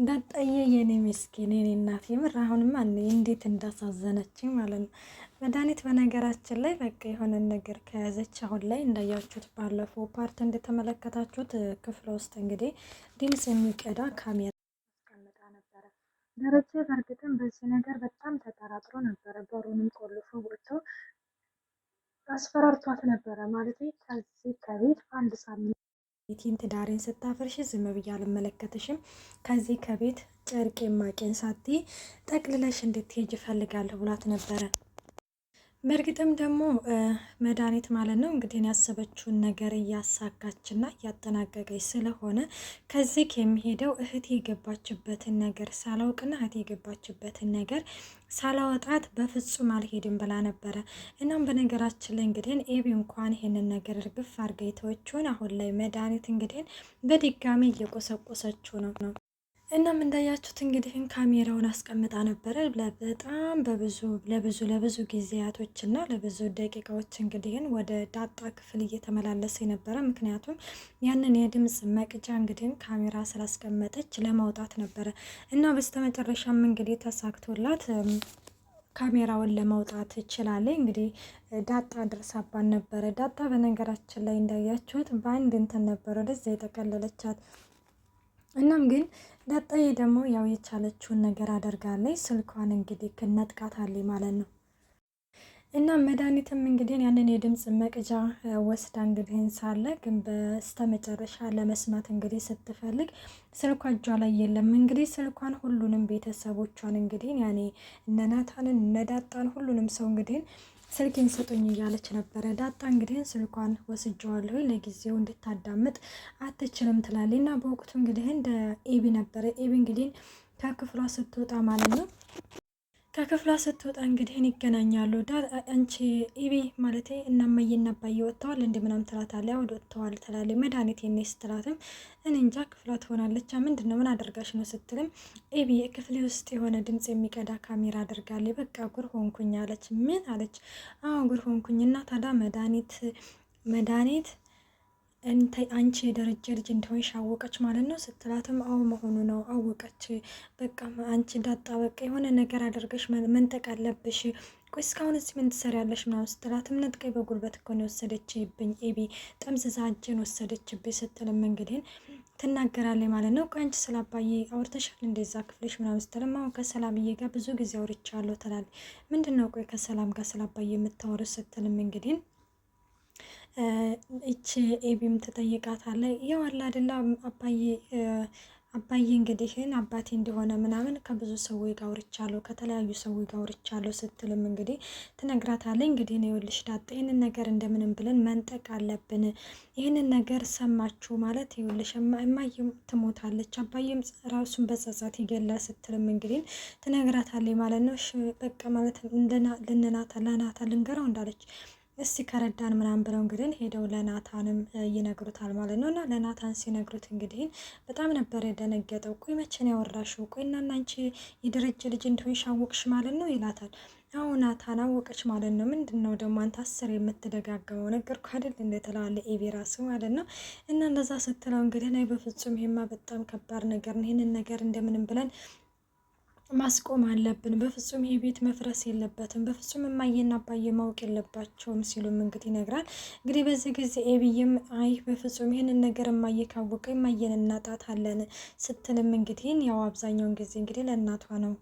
ዳጣዬ የኔ ምስኪን የኔ እናት የምር አሁንማ እኔ እንዴት እንዳሳዘነችኝ ማለት ነው። መድኃኒት በነገራችን ላይ በቃ የሆነን ነገር ከያዘች አሁን ላይ እንዳያችሁት ባለፈው ፓርት እንደተመለከታችሁት ክፍለ ውስጥ እንግዲህ ድምፅ የሚቀዳ ካሜራ አስቀምጣ ነበረ። ደረጀ በእርግጥም በዚህ ነገር በጣም ተጠራጥሮ ነበረ። በሩንም ቆልፎ ወጥቶ አስፈራርቷት ነበረ ማለት ከዚህ ከቤት አንድ ሳምንት ቤቴን ትዳሬን ስታፈርሽ ዝም ብዬ አልመለከትሽም። ከዚህ ከቤት ጨርቄ ማቄን ሳቲ ጠቅልለሽ እንድትሄጅ እፈልጋለሁ ብላት ነበረ። በእርግጥም ደግሞ መድኃኒት ማለት ነው እንግዲህ ያሰበችውን ነገር እያሳካችና እያጠናቀቀች ስለሆነ ከዚህ የሚሄደው እህቴ የገባችበትን ነገር ሳላውቅና እህቴ የገባችበትን ነገር ሳላወጣት በፍጹም አልሄድም ብላ ነበረ። እናም በነገራችን ላይ እንግዲህ ኤቢ እንኳን ይሄንን ነገር እርግፍ አድርጋ የተወችውን አሁን ላይ መድኃኒት እንግዲህ በድጋሚ እየቆሰቆሰችው ነው። እናም እንዳያችሁት እንግዲህ ካሜራውን አስቀምጣ ነበረ በጣም ለብዙ ጊዜያቶች እና ለብዙ ደቂቃዎች እንግዲህ ወደ ዳጣ ክፍል እየተመላለሰ ነበረ። ምክንያቱም ያንን የድምፅ መቅጃ እንግዲህ ካሜራ ስላስቀመጠች ለማውጣት ነበረ እና በስተመጨረሻም እንግዲህ ተሳክቶላት ካሜራውን ለማውጣት ይችላለች። እንግዲህ ዳጣ ደርሳባን ነበረ። ዳጣ በነገራችን ላይ እንዳያችሁት በአንድ እንትን ነበረ ወደዛ የጠቀለለቻት። እናም ግን ዳጣዬ ደግሞ ያው የቻለችውን ነገር አደርጋለች። ስልኳን እንግዲህ ነጥቃታለች ማለት ነው። እና መድኃኒትም እንግዲህ ያንን የድምፅ መቅጃ ወስዳ እንግዲህ ሳለ ግን በስተመጨረሻ ለመስማት እንግዲህ ስትፈልግ ስልኳ እጇ ላይ የለም። እንግዲህ ስልኳን ሁሉንም ቤተሰቦቿን እንግዲህ ያኔ እነ ናታንን እነ ዳጣን ሁሉንም ሰው እንግዲህ ስልኬን ስጡኝ እያለች ነበረ። ዳጣ እንግዲህ ስልኳን ወስጀዋለሁ ለጊዜው እንድታዳምጥ አትችልም ትላለች። እና በወቅቱ እንግዲህ እንደ ኤቢ ነበረ። ኤቢ እንግዲህ ከክፍሏ ስትወጣ ማለት ነው ከክፍሏ ስትወጣ እንግዲህ ይገናኛሉ። አንቺ ኢቢ ማለቴ እናማዬና አባዬ ወጥተዋል እንደ ምናምን ትላታለች። አውድ ወጥተዋል ትላለች። መድኃኒት የኔ ስትላትም እኔ እንጃ ክፍሏ ትሆናለች ምንድን ነው ምን አደርጋሽ ነው ስትልም ኢቢ ክፍሌ ውስጥ የሆነ ድምፅ የሚቀዳ ካሜራ አድርጋለች። በቃ ጉር ሆንኩኝ አለች። ምን አለች? አዎ ጉር ሆንኩኝ እና ታዲያ መድኃኒት አንቺ የደረጀ ልጅ እንደሆንሽ አወቀች ማለት ነው ስትላትም አዎ መሆኑ ነው አወቀች። በቃ አንቺ ዳጣ በቃ የሆነ ነገር አድርገሽ መንጠቅ አለብሽ። ቆይ እስካሁን እዚህ ምን ትሰሪያለሽ ምናምን ስትላትም ነጥቀኝ በጉልበት እኮ ነው የወሰደችብኝ ኤቢ ጠምዝዛ እጄን ወሰደችብኝ ስትልም እንግዲህ ትናገራለች ማለት ነው። ቆይ አንቺ ስላባዬ አውርተሻል እንደዛ ክፍልሽ ምናምን ስትልም አሁን ከሰላምዬ ጋር ብዙ ጊዜ አውርቻለሁ ትላለች። ምንድን ነው ቆይ ከሰላም ጋር ስላባዬ የምታወሩት ስትልም እንግዲህ እቺ ኤቢም ትጠይቃታለች። ያው አለ አይደለ አባዬ እንግዲህን አባቴ እንደሆነ ምናምን ከብዙ ሰዎች ጋር አውርቻለሁ ከተለያዩ ሰዎች ጋር አውርቻለሁ ስትልም እንግዲህ ትነግራታለች። እንግዲህ ነው ይኸውልሽ ዳጣ ይህንን ነገር እንደምንም ብለን መንጠቅ አለብን። ይህንን ነገር ሰማችሁ ማለት ይኸውልሽ እማዬም ትሞታለች አባዬም ራሱን በጸጸት ይገላል ስትልም እንግዲህ ትነግራታለች ማለት ነው። በቃ ማለት ለናታ ልንገረው እንዳለች እስቲ ከረዳን ምናምን ብለው እንግዲህ ሄደው ለናታንም ይነግሩታል ማለት ነው። እና ለናታን ሲነግሩት እንግዲህ በጣም ነበር የደነገጠው። ቆይ መቼ ነው ያወራሽው? ቆይ እና አንቺ የደረጀ ልጅ እንደሆንሽ አወቅሽ ማለት ነው ይላታል። አዎ ናታን አወቀች ማለት ነው። ምንድን ነው ደግሞ አንተ አስር የምትደጋገመው ነገር እኮ አይደል እንደተላለ ኤቢ ራሱ ማለት ነው። እና እንደዛ ስትለው እንግዲህ ናይ በፍጹም ይሄማ በጣም ከባድ ነገር ነው። ይህንን ነገር እንደምንም ብለን ማስቆም አለብን። በፍጹም ይሄ ቤት መፍረስ የለበትም። በፍጹም እማዬና አባዬ ማወቅ የለባቸውም ሲሉም እንግዲህ ይነግራል። እንግዲህ በዚህ ጊዜ ኤቢዬም አይ በፍጹም ይህንን ነገር እማዬ ካወቀ እማዬን እናጣታለን ስትልም እንግዲህ ያው አብዛኛውን ጊዜ እንግዲህ ለእናቷ ነው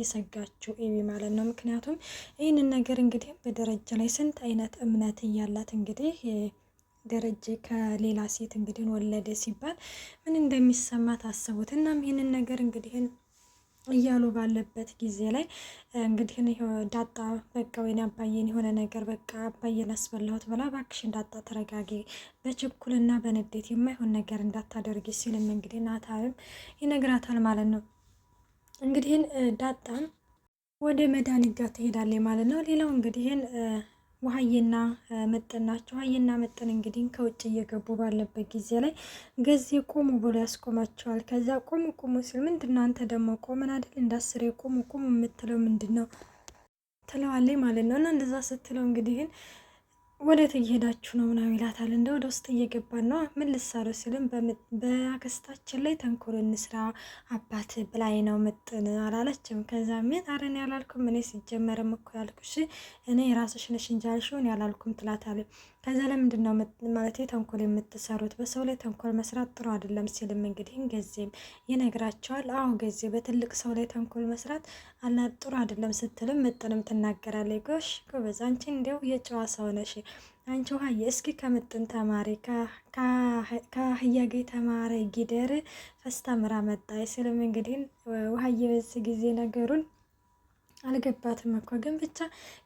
የሰጋችው ኤቢ ማለት ነው። ምክንያቱም ይህንን ነገር እንግዲህ በደረጃ ላይ ስንት አይነት እምነት እያላት እንግዲህ ደረጀ ከሌላ ሴት እንግዲህ ወለደ ሲባል ምን እንደሚሰማ ታስቡት። እናም ይህንን ነገር እንግዲህ እያሉ ባለበት ጊዜ ላይ እንግዲህ ዳጣ በቃ ወይኔ አባዬን የሆነ ነገር በቃ አባዬን አስበላሁት ብላ እባክሽን ዳጣ ተረጋጊ፣ በችኩልና በንዴት የማይሆን ነገር እንዳታደርጊ ሲልም እንግዲህ ናታንም ይነግራታል ማለት ነው። እንግዲህ ዳጣም ወደ መድኃኒት ጋር ትሄዳለች ማለት ነው። ሌላው እንግዲህ ውሀዬና ምጥን ናቸው። ውሀዬና ምጥን እንግዲህ ከውጭ እየገቡ ባለበት ጊዜ ላይ ገዜ ቁሙ ብሎ ያስቆማቸዋል። ከዛ ቁሙ ቁሙ ሲል ምንድን ነው አንተ ደግሞ ቆመን አይደል እንዳስሬ ቁሙ ቁሙ የምትለው ምንድን ነው ትለዋለች ማለት ነው። እና እንደዛ ስትለው እንግዲህ ወዴት እየሄዳችሁ ነው ምናምን ይላታል። እንደ ወደ ውስጥ እየገባን ነው። ምን ልትሰሩ ሲልም በአክስታችን ላይ ተንኮል እንስራ አባት ብላይ ነው ምጥን አላለችም። ከዛ ምን አረን ያላልኩም እኔ ሲጀመርም እኮ ያልኩሽ እኔ የራስሽ ነሽ እንጂ ያልሽውን ያላልኩም ትላታለች። ከዛ ለምንድን ነው ማለት ተንኮል የምትሰሩት? በሰው ላይ ተንኮል መስራት ጥሩ አይደለም ሲልም እንግዲህ ገዜም ይነግራቸዋል። አዎ ገዜ በትልቅ ሰው ላይ ተንኮል መስራት አላ ጥሩ አይደለም ስትልም ምጥንም ትናገራለች። ጎሽ ጎበዝ አንቺ እንዲያው የጨዋ ሰው ነሽ አንቺ ውሀዬ፣ እስኪ ከምጥን ተማሪ ከአህያ ጋ ተማረ ጊደር ፈስታ ምራ መጣ ሲልም እንግዲህ ውሀዬ በዚህ ጊዜ ነገሩን አልገባትም እኮ ግን ብቻ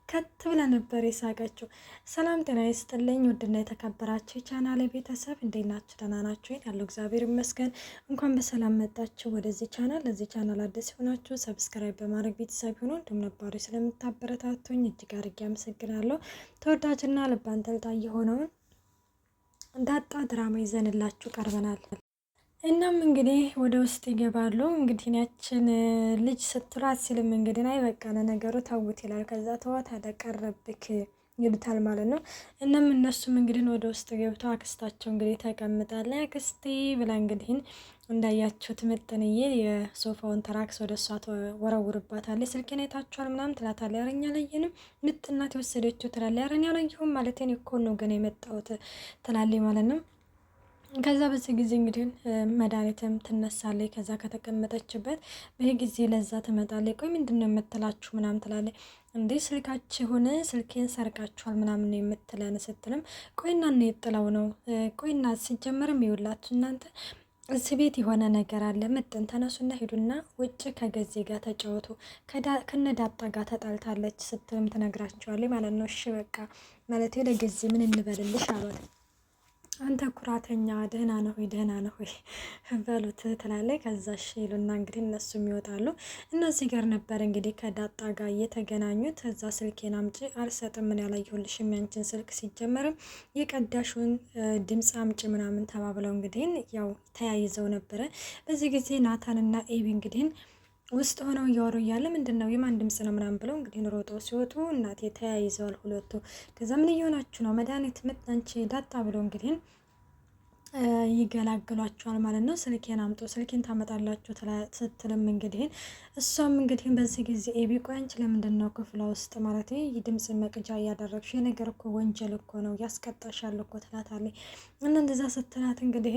ከት ብላ ነበር የሳቀችው። ሰላም ጤና ይስጥልኝ ውድና የተከበራችሁ የቻናሌ ቤተሰብ እንዴት ናችሁ? ደህና ናችሁ? ያለው እግዚአብሔር ይመስገን። እንኳን በሰላም መጣችሁ ወደዚህ ቻናል። ለዚህ ቻናል አዲስ የሆናችሁ ሰብስክራይብ በማድረግ ቤተሰብ ሆኖ እንዲሁም ነባሪ ስለምታበረታቱኝ እጅግ አድርጌ አመሰግናለሁ። ተወዳጅና ልብ አንጠልጣይ የሆነውን ዳጣ ድራማ ይዘንላችሁ ቀርበናል። እናም እንግዲህ ወደ ውስጥ ይገባሉ። እንግዲህ ያችን ልጅ ስትሏት ሲልም እንግዲህ አይ በቃ ነገሩ ታውት ይላል። ከዛ ተዋት አደቀረብክ ይሉታል ማለት ነው። እናም እነሱም እንግዲህ ወደ ውስጥ ገብተው አክስታቸው እንግዲህ ተቀምጣለ አክስቴ ብላ እንግዲህ እንዳያችሁት ምጥንዬ የሶፋውን ተራክስ ወደ እሷ ወረውርባታለች። ስልኬን አይታችኋል ምናምን ትላታለች። ኧረ እኛ አላየንም ምጥናት የወሰደችው ትላለች። ኧረ እኔ አላየሁም ማለት እኔ እኮ ነው ግን የመጣሁት ትላለች ማለት ነው። ከዛ በዚህ ጊዜ እንግዲህ መድኃኒትም ትነሳለች። ከዛ ከተቀመጠችበት በዚህ ጊዜ ለዛ ትመጣለች። ቆይ ምንድን ነው የምትላችሁ ምናምን ትላለች። እንዴ ስልካችሁን ስልኬን ሰርቃችኋል ምናምን ነው የምትለን ስትልም ቆይና እኔ ጥለው ነው ቆይና ሲጀመርም ይውላችሁ እናንተ እዚህ ቤት የሆነ ነገር አለ። ምጥን ተነሱና ሂዱና ውጭ ከገዜ ጋር ተጫወቱ ከነዳጣ ጋር ተጣልታለች ስትልም ትነግራቸዋለች ማለት ነው። እሺ በቃ ማለት ለገዜ ምን እንበልልሽ አሏት። አንተ ኩራተኛ ደህና ነው ወይ ደህና ነው ወይ በሉት ትላለች። ከዛ ሼሉና እንግዲህ እነሱም ይወጣሉ። እነዚህ ጋር ነበር እንግዲህ ከዳጣ ጋር እየተገናኙት። እዛ ስልኬን አምጪ አልሰጥም ምን ያላየሁልሽም ያንቺን ስልክ ሲጀመርም የቀዳሹን ድምፅ አምጪ ምናምን ተባብለው እንግዲህ ያው ተያይዘው ነበረ። በዚህ ጊዜ ናታንና ኤቢ እንግዲህ ውስጥ ሆነው እያወሩ እያለ ምንድን ነው የማን ድምፅ ነው ምናምን ብለው እንግዲህ ሮጠው ሲወጡ እናቴ ተያይዘዋል ሁለቱ። ከዛ ምን እየሆናችሁ ነው መድኃኒት መጣንቺ ዳጣ ብለው እንግዲህ ይገላግሏቸዋል ማለት ነው። ስልኬን አምጦ ስልኬን ታመጣላችሁ ስትልም እንግዲህ እሷም እንግዲህ በዚህ ጊዜ ኤቢ ቆይ አንቺ ለምንድን ነው ክፍሏ ውስጥ ማለት ድምፅ መቅጃ እያደረግሽ የነገር እኮ ወንጀል እኮ ነው ያስቀጣሻል እኮ ትላታለች። እና እንደዛ ስትላት እንግዲህ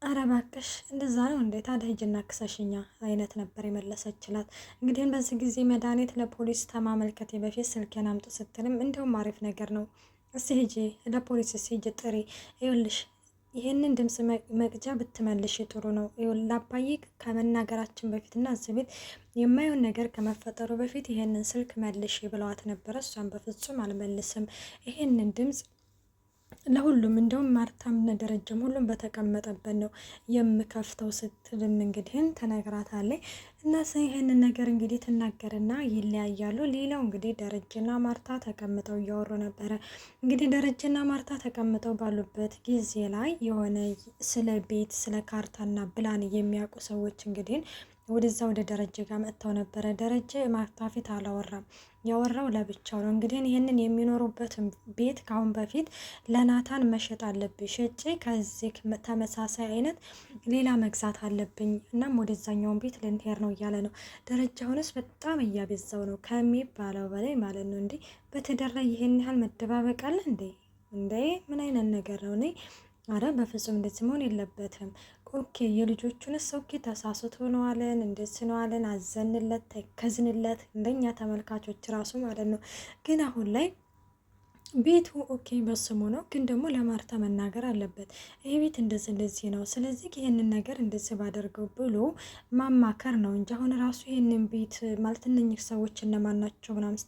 አረ እባክሽ እንደዛ ነው እንዴ? ታዲያ ሂጂና ክሰሽኛ አይነት ነበር የመለሰችላት። እንግዲህ በዚህ ጊዜ መድኃኒት ለፖሊስ ከማመልከቴ በፊት ስልኬን አምጡ ስትልም እንዲሁም አሪፍ ነገር ነው እስኪ ሂጂ ለፖሊስ ሂጂ ጥሪ ይኸውልሽ ይህንን ድምፅ መቅጃ ብትመልሽ ጥሩ ነው። ለአባዬ ከመናገራችን በፊት እና እዚህ ቤት የማየውን ነገር ከመፈጠሩ በፊት ይህንን ስልክ መልሽ ብለዋት ነበረ። እሷን በፍጹም አልመልስም ይህንን ድምፅ ለሁሉም እንደውም ማርታም ደረጀም ሁሉም በተቀመጠበት ነው የምከፍተው ስትልም እንግዲህ ተነግራታለች። እና ይህንን ነገር እንግዲህ ትናገርና ይለያያሉ። ሌላው እንግዲህ ደረጀና ማርታ ተቀምጠው እያወሩ ነበረ። እንግዲህ ደረጀና ማርታ ተቀምጠው ባሉበት ጊዜ ላይ የሆነ ስለ ቤት ስለ ካርታና ፕላን የሚያውቁ ሰዎች እንግዲህ ወደዛ ወደ ደረጀ ጋር መጥተው ነበረ። ደረጀ ማርታ ፊት አላወራም፣ ያወራው ለብቻው ነው። እንግዲህ ይህንን የሚኖሩበትን ቤት ካሁን በፊት ለናታን መሸጥ አለብኝ፣ ሸጬ ከዚህ ተመሳሳይ አይነት ሌላ መግዛት አለብኝ፣ እናም ወደዛኛውን ቤት ልንሄድ ነው እያለ ነው ደረጃ። አሁንስ በጣም እያበዛው ነው ከሚባለው በላይ ማለት ነው። እንዴ በትዳር ላይ ይህን ያህል መደባበቅ አለ እንዴ? እንዴ ምን አይነት ነገር ነው? እኔ አረ በፍጹም እንደዚህ መሆን የለበትም። ኦኬ የልጆቹንስ ኦኬ ተሳስቶ ነው አለን እንደዚህ ነው አለን አዘንለት ተከዝንለት እንደኛ ተመልካቾች ራሱ ማለት ነው። ግን አሁን ላይ ቤቱ ኦኬ በስሙ ነው፣ ግን ደግሞ ለማርታ መናገር አለበት። ይሄ ቤት እንደዚህ ነው፣ ስለዚህ ይህንን ነገር እንደዚህ ባደርገው ብሎ ማማከር ነው እንጂ አሁን ራሱ ይህንን ቤት ማለት እነኝህ ሰዎች እነማን ናቸው ምናምን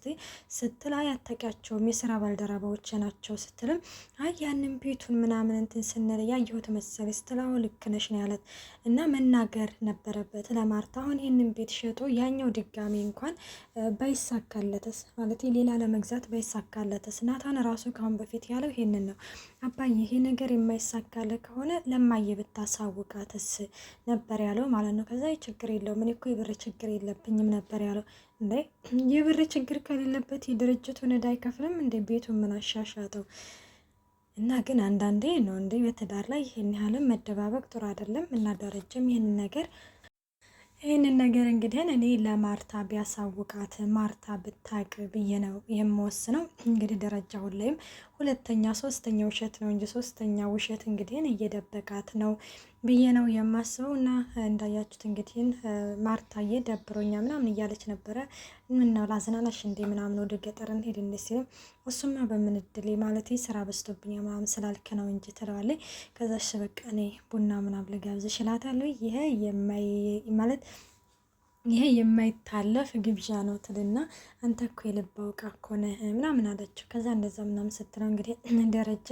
ስትል አይ አታውቂያቸውም የስራ ባልደረባዎች ናቸው ስትልም አይ ያንን ቤቱን ምናምን እንትን ስንል ያየሁት መሰለኝ ስትል አሁን ልክ ነሽ ነው ያለት። እና መናገር ነበረበት ለማርታ። አሁን ይህንን ቤት ሸጦ ያኛው ድጋሚ እንኳን ባይሳካለትስ ማለት ሌላ ለመግዛት ባይሳካለትስ ናታ ናታን ራሱ ካሁን በፊት ያለው ይሄንን ነው። አባዬ ይሄ ነገር የማይሳካለ ከሆነ ለማየ ብታሳውቃትስ ነበር ያለው ማለት ነው። ከዛ ችግር የለውም እኔ እኮ የብር ችግር የለብኝም ነበር ያለው። እንዴ የብር ችግር ከሌለበት የድርጅቱን ዕዳ አይከፍልም እንዴ? ቤቱን ምን አሻሻጠው? እና ግን አንዳንዴ ነው እንዴ በትዳር ላይ ይሄን ያህልም መደባበቅ ጥሩ አይደለም። እና ደረጀም ይህንን ነገር እንግዲህ እኔ ለማርታ ቢያሳውቃት ማርታ ብታቅ ብዬ ነው የምወስነው። እንግዲህ ደረጃውን ላይም ሁለተኛ ሶስተኛ ውሸት ነው እንጂ ሶስተኛ ውሸት እንግዲህ እየደበቃት ነው ብዬ ነው የማስበው። እና እንዳያችሁት እንግዲህ ማርታዬ ደብሮኛ ምናምን እያለች ነበረ። ምን ነው ላዝናናሽ እንዴ ምናምን ወደ ገጠር እንሄድ እንዴ ሲልም እሱማ በምን እድሌ ማለት ስራ በዝቶብኛ ምናምን ስላልክ ነው እንጂ ትለዋለች። ከዛሽ በቃ እኔ ቡና ምናምን ልጋብዝሽ እላታለሁ። ይሄ የማይታለፍ ግብዣ ነው ትልና አንተ እኮ የልብ አውቃ እኮ ነህ ምናምን አለችው። ከዛ እንደዛ ምናምን ስትለው እንግዲህ ደረጀ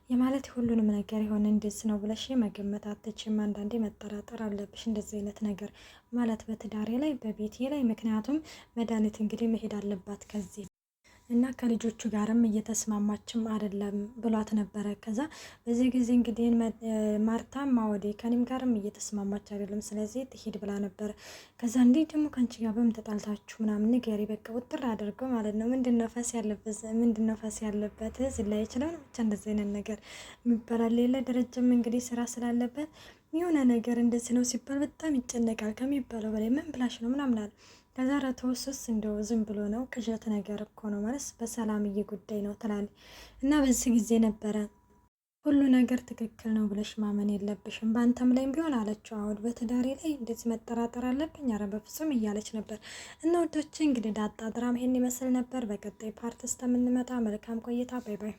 የማለት ሁሉንም ነገር የሆነ እንደዚህ ነው ብለሽ መገመት አትችም። አንዳንዴ መጠራጠር አለብሽ እንደዚህ አይነት ነገር ማለት በትዳሬ ላይ በቤቴ ላይ። ምክንያቱም መድኃኒት እንግዲህ መሄድ አለባት ከዚህ እና ከልጆቹ ጋርም እየተስማማችም አይደለም ብሏት ነበረ። ከዛ በዚህ ጊዜ እንግዲህ ማርታም ማወዴ ከኔም ጋርም እየተስማማች አይደለም ስለዚህ ትሄድ ብላ ነበረ። ከዛ እንዴ ደግሞ ከአንቺ ጋር በምን ተጣልታችሁ ምናምን ንገሪ በቃ ውጥር አድርገው ማለት ነው። ምንድነው ፈስ ያለበት ዝላይ ይችላል ብቻ እንደዚህ አይነት ነገር የሚባላል ሌለ። ደረጀም እንግዲህ ስራ ስላለበት የሆነ ነገር እንደዚህ ነው ሲባል በጣም ይጨነቃል ከሚባለው በላይ ምን ብላሽ ነው ምናምን አለ። ከዛ ረተወስስ እንደው ዝም ብሎ ነው ቅዠት ነገር እኮ ነው ማለት በሰላምዬ ጉዳይ ነው ትላለች። እና በዚህ ጊዜ ነበረ ሁሉ ነገር ትክክል ነው ብለሽ ማመን የለብሽም በአንተም ላይም ቢሆን አለችው። አሁን በትዳሬ ላይ እንዴት መጠራጠር አለብኝ? ኧረ በፍጹም እያለች ነበር። እና ወዶቼ እንግዲህ ዳጣ ድራማ ይሄን ይመስል ነበር። በቀጣይ ፓርት እስከምንመጣ መልካም ቆይታ። ባይ ባይ።